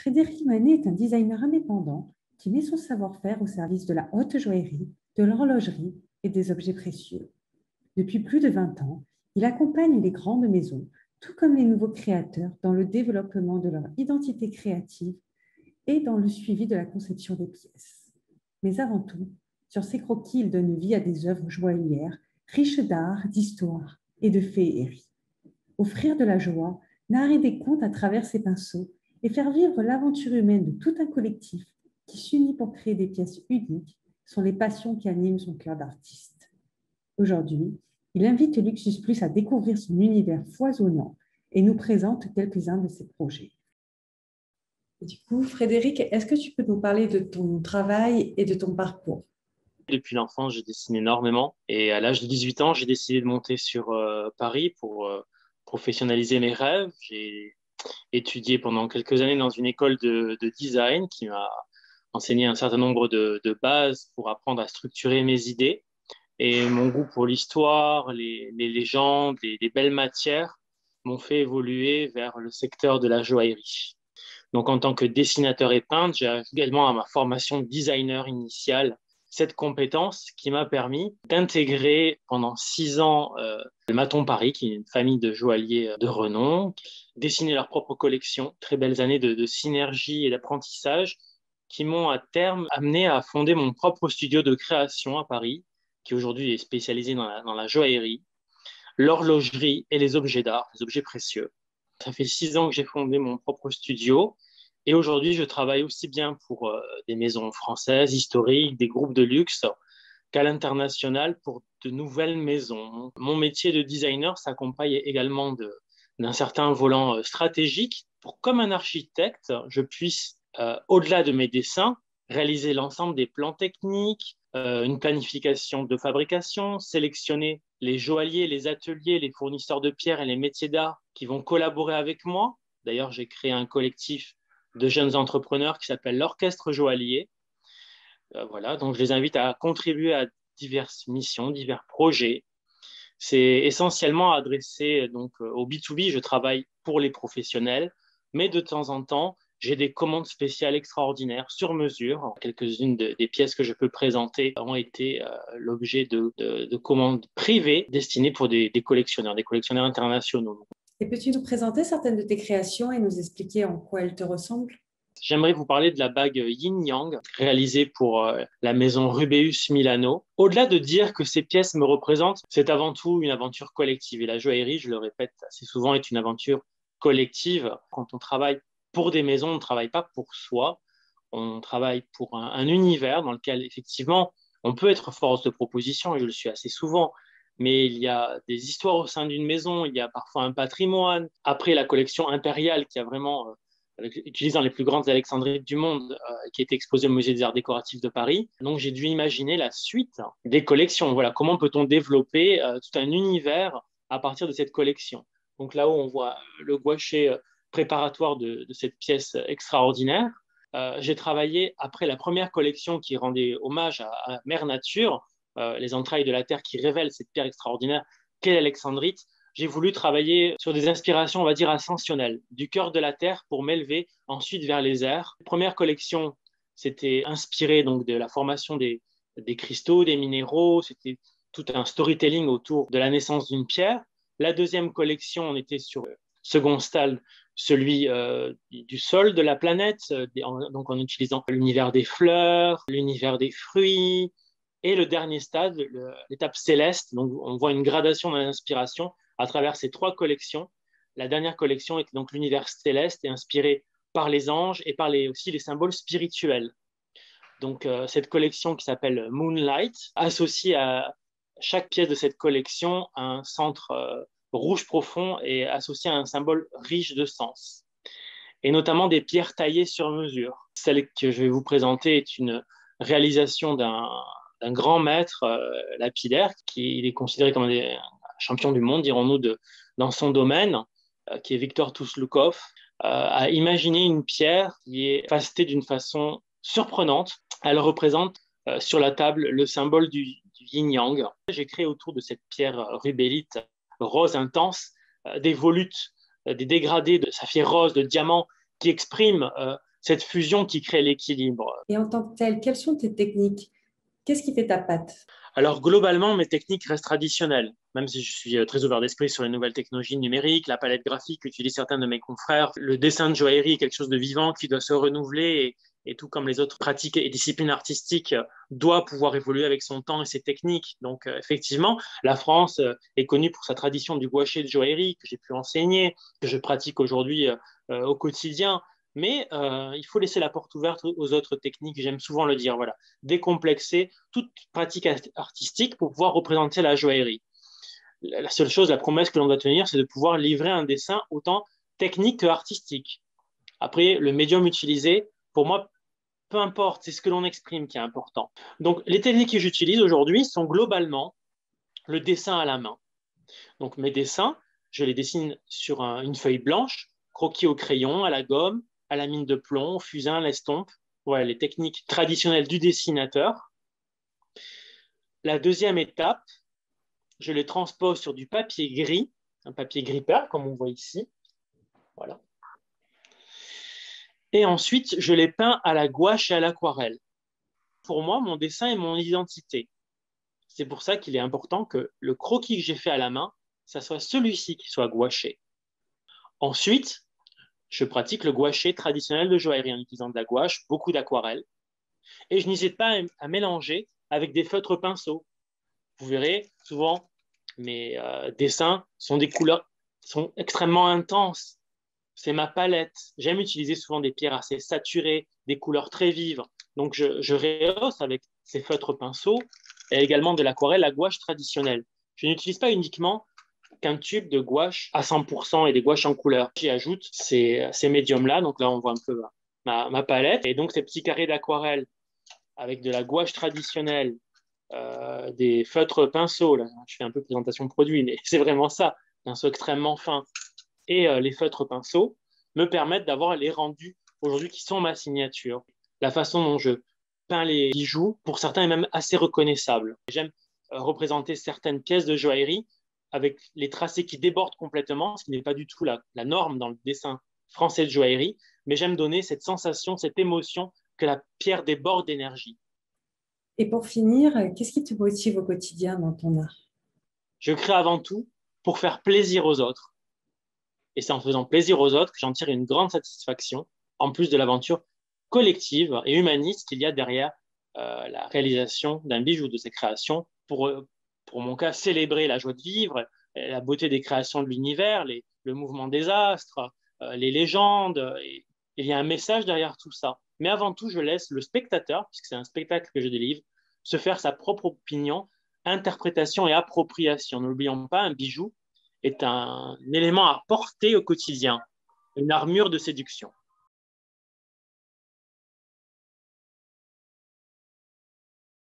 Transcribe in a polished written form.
Frédéric Manet est un designer indépendant qui met son savoir-faire au service de la haute joaillerie, de l'horlogerie et des objets précieux. Depuis plus de 20 ans, il accompagne les grandes maisons, tout comme les nouveaux créateurs, dans le développement de leur identité créative et dans le suivi de la conception des pièces. Mais avant tout, sur ses croquis, il donne vie à des œuvres joaillières, riches d'art, d'histoire et de féerie. Offrir de la joie, narrer des contes à travers ses pinceaux et faire vivre l'aventure humaine de tout un collectif qui s'unit pour créer des pièces uniques sont les passions qui animent son cœur d'artiste. Aujourd'hui, il invite Luxus Plus à découvrir son univers foisonnant et nous présente quelques-uns de ses projets. Du coup, Frédéric, est-ce que tu peux nous parler de ton travail et de ton parcours? Depuis l'enfance, je dessine énormément. Et à l'âge de 18 ans, j'ai décidé de monter sur Paris pour professionnaliser mes rêves. J'ai étudié pendant quelques années dans une école de design qui m'a enseigné un certain nombre de bases pour apprendre à structurer mes idées. Et mon goût pour l'histoire, les légendes, les belles matières m'ont fait évoluer vers le secteur de la joaillerie. Donc, en tant que dessinateur et peintre, j'ai également à ma formation de designer initiale cette compétence qui m'a permis d'intégrer pendant 6 ans le Maton Paris, qui est une famille de joailliers de renom, dessiner leur propre collection. Très belles années de synergie et d'apprentissage qui m'ont à terme amené à fonder mon propre studio de création à Paris, qui aujourd'hui est spécialisé dans la joaillerie, l'horlogerie et les objets d'art, les objets précieux. Ça fait 6 ans que j'ai fondé mon propre studio et aujourd'hui, je travaille aussi bien pour des maisons françaises, historiques, des groupes de luxe, qu'à l'international pour de nouvelles maisons. Mon métier de designer s'accompagne également d'un certain volant stratégique pour, comme un architecte, je puisse, au-delà de mes dessins, réaliser l'ensemble des plans techniques, une planification de fabrication, sélectionner les joailliers, les ateliers, les fournisseurs de pierres et les métiers d'art qui vont collaborer avec moi. D'ailleurs, j'ai créé un collectif de jeunes entrepreneurs qui s'appelle l'Orchestre Joaillier. Voilà, donc je les invite à contribuer à diverses missions, divers projets. C'est essentiellement adressé donc au B2B. Je travaille pour les professionnels, mais de temps en temps, j'ai des commandes spéciales extraordinaires sur mesure. Quelques-unes des pièces que je peux présenter ont été l'objet de commandes privées destinées pour des collectionneurs internationaux. Et peux-tu nous présenter certaines de tes créations et nous expliquer en quoi elles te ressemblent? J'aimerais vous parler de la bague Yin Yang, réalisée pour la maison Rubeus Milano. Au-delà de dire que ces pièces me représentent, c'est avant tout une aventure collective. Et la joaillerie, je le répète assez souvent, est une aventure collective. Quand on travaille pour des maisons, on ne travaille pas pour soi. On travaille pour un univers dans lequel, effectivement, on peut être force de proposition, et je le suis assez souvent. Mais il y a des histoires au sein d'une maison, il y a parfois un patrimoine. Après, la collection impériale qui a vraiment utilisant les plus grandes alexandrites du monde, qui est exposée au Musée des Arts Décoratifs de Paris. Donc, j'ai dû imaginer la suite des collections. Voilà, comment peut-on développer tout un univers à partir de cette collection. Donc, là-haut, on voit le gouaché préparatoire de cette pièce extraordinaire. J'ai travaillé après la première collection qui rendait hommage à Mère Nature, les entrailles de la Terre qui révèlent cette pierre extraordinaire qu'est l'alexandrite. J'ai voulu travailler sur des inspirations, on va dire, ascensionnelles, du cœur de la terre pour m'élever ensuite vers les airs. La première collection, c'était inspiré donc de la formation des cristaux, des minéraux, c'était tout un storytelling autour de la naissance d'une pierre. La deuxième collection, on était sur le second stade, celui du sol de la planète, donc en utilisant l'univers des fleurs, l'univers des fruits, et le dernier stade, l'étape céleste. Donc on voit une gradation dans l'inspiration à travers ces trois collections. La dernière collection était donc l'univers céleste et inspiré par les anges et par aussi les symboles spirituels. Donc cette collection qui s'appelle Moonlight associe à chaque pièce de cette collection un centre rouge profond et associé à un symbole riche de sens. Et notamment des pierres taillées sur mesure. Celle que je vais vous présenter est une réalisation d'un grand maître lapidaire qui est considéré comme un champion du monde, dirons-nous, dans son domaine, qui est Victor Tousloukov, a imaginé une pierre qui est facetée d'une façon surprenante. Elle représente sur la table le symbole du yin-yang. J'ai créé autour de cette pierre rubélite rose intense des volutes, des dégradés de saphir rose, de diamants qui expriment cette fusion qui crée l'équilibre. Et en tant que tel, quelles sont tes techniques? Qu'est-ce qui fait ta patte? Alors globalement, mes techniques restent traditionnelles, même si je suis très ouvert d'esprit sur les nouvelles technologies numériques, la palette graphique qu'utilisent certains de mes confrères. Le dessin de joaillerie est quelque chose de vivant qui doit se renouveler et tout comme les autres pratiques et disciplines artistiques, doit pouvoir évoluer avec son temps et ses techniques. Donc effectivement, la France est connue pour sa tradition du gouaché de joaillerie que j'ai pu enseigner, que je pratique aujourd'hui au quotidien. Mais il faut laisser la porte ouverte aux autres techniques, j'aime souvent le dire, voilà, décomplexer toute pratique artistique pour pouvoir représenter la joaillerie. La seule chose, la promesse que l'on doit tenir, c'est de pouvoir livrer un dessin autant technique que artistique. Après, le médium utilisé, pour moi, peu importe, c'est ce que l'on exprime qui est important. Donc, les techniques que j'utilise aujourd'hui sont globalement le dessin à la main. Donc, mes dessins, je les dessine sur une feuille blanche, croquis au crayon, à la gomme, à la mine de plomb, au fusain, à l'estompe. Voilà les techniques traditionnelles du dessinateur. La deuxième étape, je les transpose sur du papier gris, un papier gris pâle, comme on voit ici. Voilà. Et ensuite, je les peins à la gouache et à l'aquarelle. Pour moi, mon dessin est mon identité. C'est pour ça qu'il est important que le croquis que j'ai fait à la main, ça soit celui-ci qui soit gouaché. Ensuite, je pratique le gouaché traditionnel de joaillerie en utilisant de la gouache, beaucoup d'aquarelle. Et je n'hésite pas à mélanger avec des feutres pinceaux. Vous verrez, souvent, mes dessins sont des couleurs sont extrêmement intenses. C'est ma palette. J'aime utiliser souvent des pierres assez saturées, des couleurs très vives. Donc, je rehausse avec ces feutres pinceaux et également de l'aquarelle, la gouache traditionnelle. Je n'utilise pas uniquement qu'un tube de gouache à 100% et des gouaches en couleur. J'y ajoute ces médiums-là. Donc là, on voit un peu ma palette. Et donc, ces petits carrés d'aquarelle avec de la gouache traditionnelle, des feutres pinceaux. Là, je fais un peu de présentation de produit, mais c'est vraiment ça. Pinceau extrêmement fin. Et les feutres pinceaux me permettent d'avoir les rendus aujourd'hui qui sont ma signature. La façon dont je peins les bijoux, pour certains, est même assez reconnaissable. J'aime représenter certaines pièces de joaillerie avec les tracés qui débordent complètement, ce qui n'est pas du tout la norme dans le dessin français de joaillerie, mais j'aime donner cette sensation, cette émotion que la pierre déborde d'énergie. Et pour finir, qu'est-ce qui te motive au quotidien dans ton art? Je crée avant tout pour faire plaisir aux autres. Et c'est en faisant plaisir aux autres que j'en tire une grande satisfaction, en plus de l'aventure collective et humaniste qu'il y a derrière la réalisation d'un bijou, de ses créations, pour mon cas, célébrer la joie de vivre, la beauté des créations de l'univers, le mouvement des astres, les légendes. Et il y a un message derrière tout ça. Mais avant tout, je laisse le spectateur, puisque c'est un spectacle que je délivre, se faire sa propre opinion, interprétation et appropriation. N'oublions pas, un bijou est un élément à porter au quotidien, une armure de séduction.